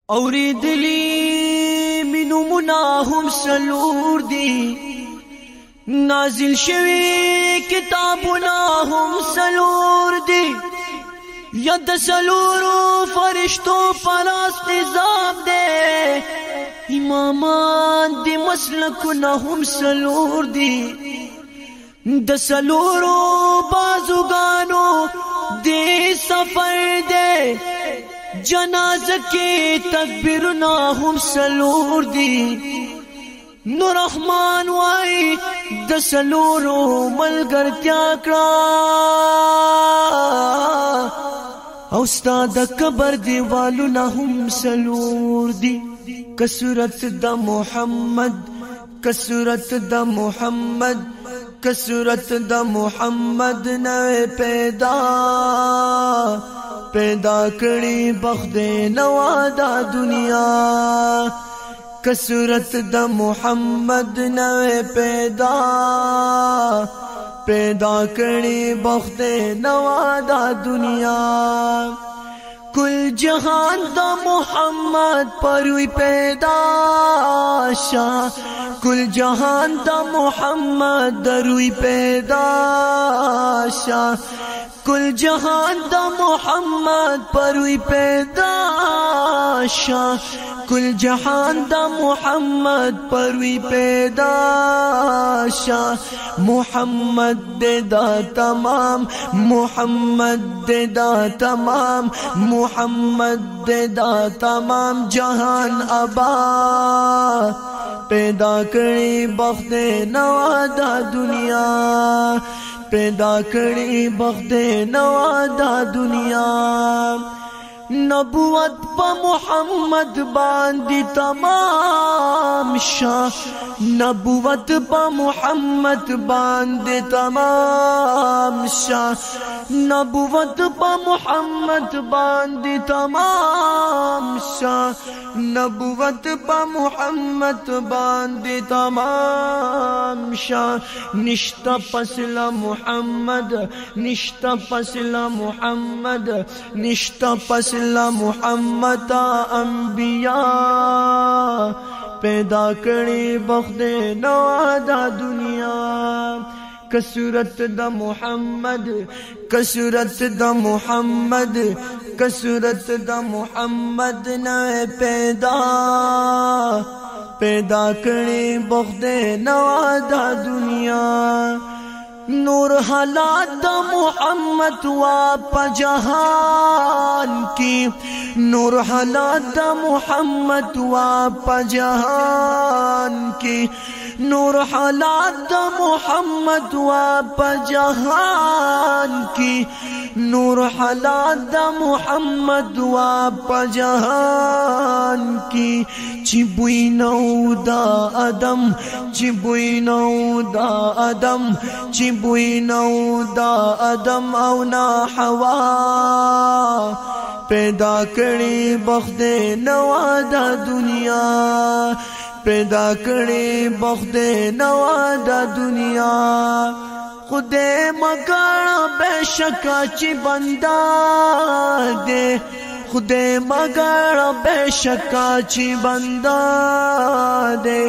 اوریدلی مینو مناهم سلور دی نازل شوی کتابنا هم سلور دی ید سلورو فرشتو پراس نظام دے امامان دی مسلکنا هم سلور دی د سلورو بازوگانو دی سفر دے جنازہ کے تکبیرنا هم سلور دی نو رحمان وائی د سلورو ملګرتیا کړه او ستا د قبر دیوالونه هم سلور دی کسرت د محمد کسرت د محمد کسرت د محمد نوے پیدا کړي بخت نوا دا دنیا کسرت د محمد نوے پیدا کړي بخت نوا دا دنیا کل جہان دا محمد پروی پیدا شاہ کل جہان دا محمد دروی پیدا شاہ کل جہان دا محمد پروی پیدا شاہ کل جہان دا محمد پروی پیدا شاہ محمد دے دا تمام محمد دے دا تمام محمد دے دا تمام جہان ابا پیدا کری بخت نوا دا دنیا پیدا کری بخت نوا دا دنیا نبوت پا محمد باندی تمام شاہ نبوت پا محمد باندی تمام شاہ نبوت پا محمد باندی تمام شاہ نبوت پا محمد باندی تمام شاہ نشتا پسلا محمد نشتا پسلا محمد نشتا پسلا محمد انبیاء پیدا کړي بخت نوا دا دنیا کسرت دا محمد کسرت دا محمد کسرت دا محمد نوے پیدا کړي بخت نوا دا دنیا نور حالات دا محمد واپ جہان کی نور حالات دا محمد واپ جہان کی نور حالات دا محمد واپ جہان کی نور حالات دا محمد واپ جہان کی چی بوئی نو دا ادم چی بوئی نو دا ادم چی بوئی نو دا ادم او نا حوا پیدا کړي بخت نوا دا دنیا پیدا کړي بخت نوا دا دنیا خدای مگر بے شکا چی بندہ دے خدای مگر بے شکا چی بندہ دے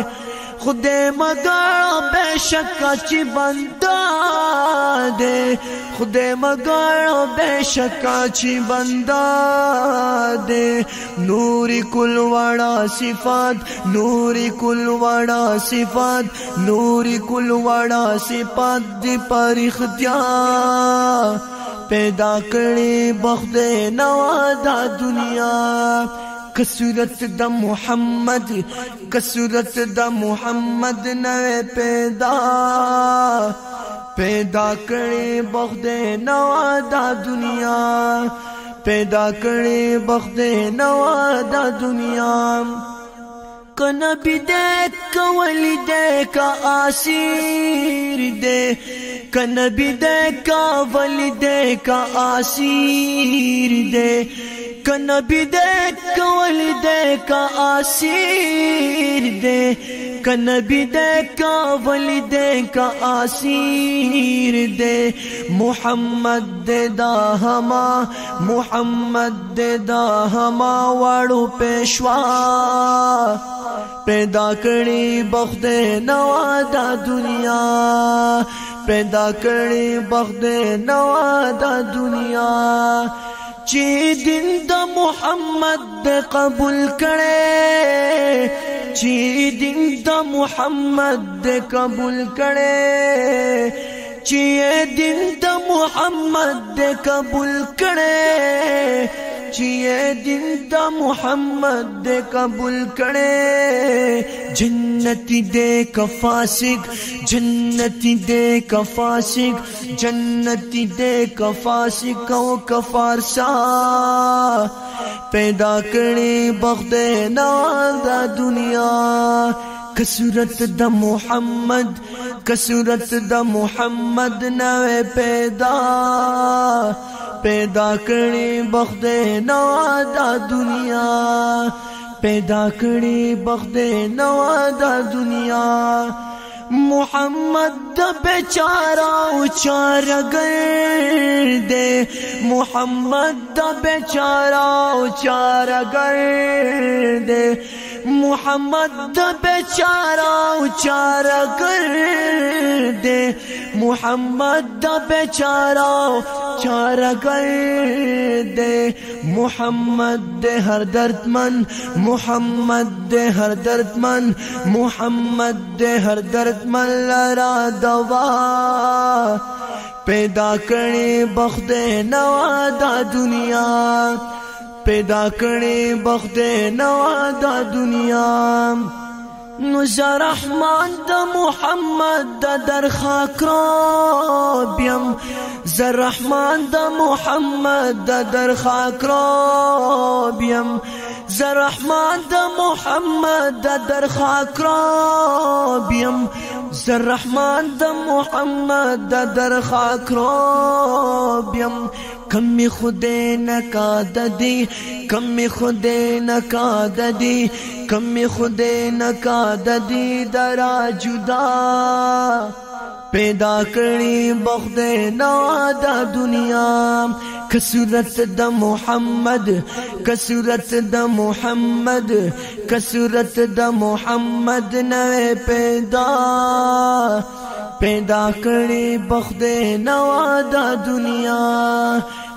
خدای مگر بے شکا چی بندہ دے خدای مگر بے شکا چی بندہ دے نوری کل وڑا صفات نوری کل وڑا صفات نوری کل وڑا صفات دی پر اختیار پیدا کړي بخت نوا دا دنیا کسرت دا محمد کسرت دا محمد نوے پیدا کړي بخت نوا دا دنیا پیدا کړي بخت نوا دا دنیا کنبی دے کولی دے کا آسیر دے کنبی دے کا ولی دے کا آسیر دے که نبی دے که ولی دے که آسیر دے که نبی دے که ولی دے که آسیر دے محمد دے دا ہما محمد دے دا ہما وڑو پیشوا پیدا کړي بخت نوا دا دنیا پیدا کړي بخت نوا دا دنیا چې دین د محمد دې قبول کړي چې دین د محمد دې قبول کړي چې دین د محمد دې قبول کړي چې دین د محمد دې قبول کړي جنتی دې کفاسق جنتی دې کفاسق جنتی دې کفاسق او کفارسا پیدا کړي بخت نوا دنیا کسورت د محمد کسورت د محمد نوے پیدا پیدا کړي بخت نوا دا دنیا پیدا کړي بخت نوا دا دنیا محمد دا بیچارہ اچارہ گردے محمد دا بیچارہ اچارہ گردے محمد دا بیچارہ اچارہ گردے محمد دا بیچارہ اچارہ گردے محمد دے ہر درد من محمد دے ہر درد من محمد دے ہر درد من لرا دوا پیدا کړي بخت نوا دا دنیا پیدا کړي بخت نوا دا دنیا نو زه رحمان د محمد د در خاک را بیم زه رحمان د محمد د در خاک را بیم زه رحمان د محمد د در خاک را بیم زه رحمان د محمد د در خاک را بیم کمی خودے نکا ددی کمی خودے نکا ددی کمی خودے نکا ددی درا جدا پیدا کړي بخت نوا دا دنیا کسورت د محمد کسورت د محمد کسورت د محمد نوے پیدا پیدا کړي بخت نوا دا دنیا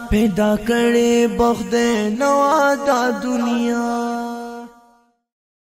پیدا کړي بخت نوا دا دنیا